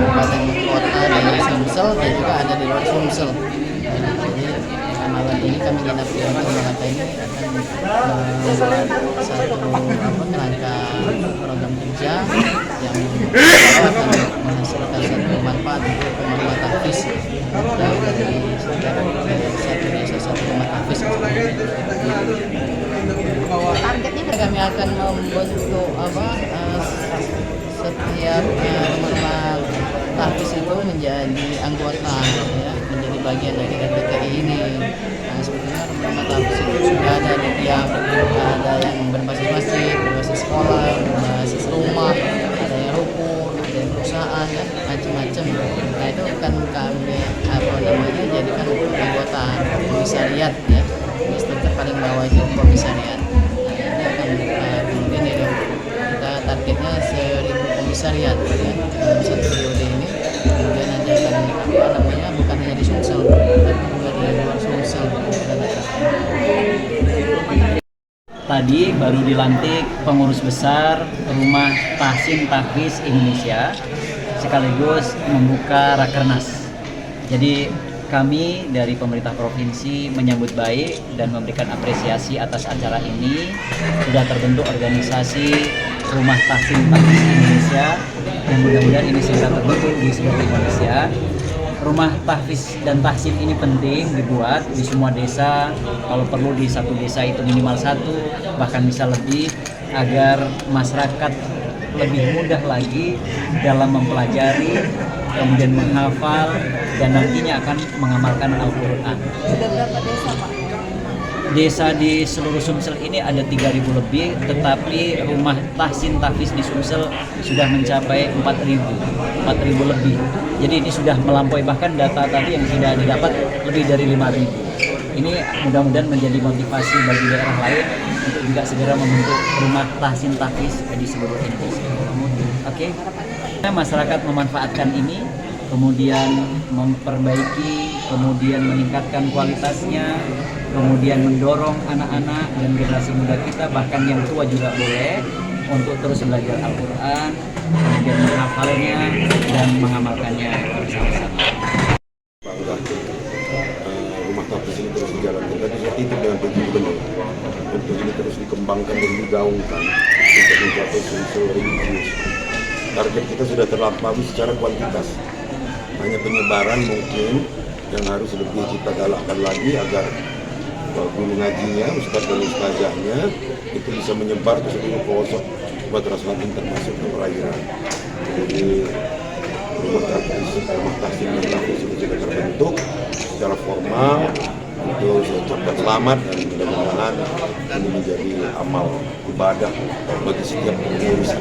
kabupaten kota di Sumsel dan juga ada di luar Sumsel. Jadi malam ini kami Dinas Pendidikan Jakarta ini akan membuat satu kerangka program kerja yang akan menghasilkan satu manfaat untuk pemerintah tahfiz dari satu desa satu rumah tahfiz. Targetnya kami akan membentuk setiap rumah tahfiz itu menjadi anggota, ya, menjadi bagian dari RTTI ini. Nah, sebetulnya rumah tahfiz itu sudah ada di tiap, ada yang berbasis masjid, berbasis sekolah, berbasis rumah, ada yang ruko, ada yang perusahaan, dan macam-macam. Nah, itu kan kami jadikan anggota komisariat, ya. Struktur paling bawah itu komisariat. Nah, ini akan kemudian itu kita targetnya 1.000 komisariat, ya, dalam satu periode ini. Kemudian nanti akan bukan hanya di Sumsel tapi juga di luar Sumsel. Tadi baru dilantik pengurus besar Rumah Tahsin Tahfiz Indonesia sekaligus membuka Rakernas. Jadi kami dari pemerintah provinsi menyambut baik dan memberikan apresiasi atas acara ini. Sudah terbentuk organisasi Rumah Tahsin Tahfiz Indonesia dan mudah-mudahan ini segera terbentuk di seluruh Indonesia. Rumah tahfiz dan tahsin ini penting dibuat di semua desa, kalau perlu di satu desa itu minimal satu, bahkan bisa lebih, agar masyarakat lebih mudah lagi dalam mempelajari, kemudian menghafal, dan nantinya akan mengamalkan Al-Quran. Sudah berapa desa, Pak? Desa di seluruh Sumsel ini ada 3.000 lebih, tetapi rumah tahsin tahfiz di Sumsel sudah mencapai 4.000 lebih. Jadi ini sudah melampaui, bahkan data tadi yang sudah didapat lebih dari 5.000. Ini mudah-mudahan menjadi motivasi bagi daerah lain untuk juga segera membentuk rumah tahsin tahfiz di seluruh Indonesia. Oke. Masyarakat memanfaatkan ini, kemudian memperbaiki, kemudian meningkatkan kualitasnya, kemudian mendorong anak-anak dan generasi muda kita, bahkan yang tua juga boleh, untuk terus belajar Al-Quran, kemudian menghafalnya dan mengamalkannya bersama-sama. Rumah tahfiz ini terus dijalankan. Tadi saya titip dengan PJ Gubernur untuk ini terus dikembangkan dan digaungkan untuk mencapai Sumsel religius. Target kita sudah terlampaui secara kuantitas. Hanya penyebaran mungkin yang harus lebih kita galakkan lagi agar guru ngajinya, ustadz dan ustazahnya itu bisa menyebar ke seluruh pelosok Sumatera Selatan termasuk ke perairan. Jadi rumah tahsin dan tahfiz ini sudah terbentuk secara formal. Itu saya ucapkan selamat dan mudah-mudahan ini menjadi amal ibadah bagi setiap pengurus.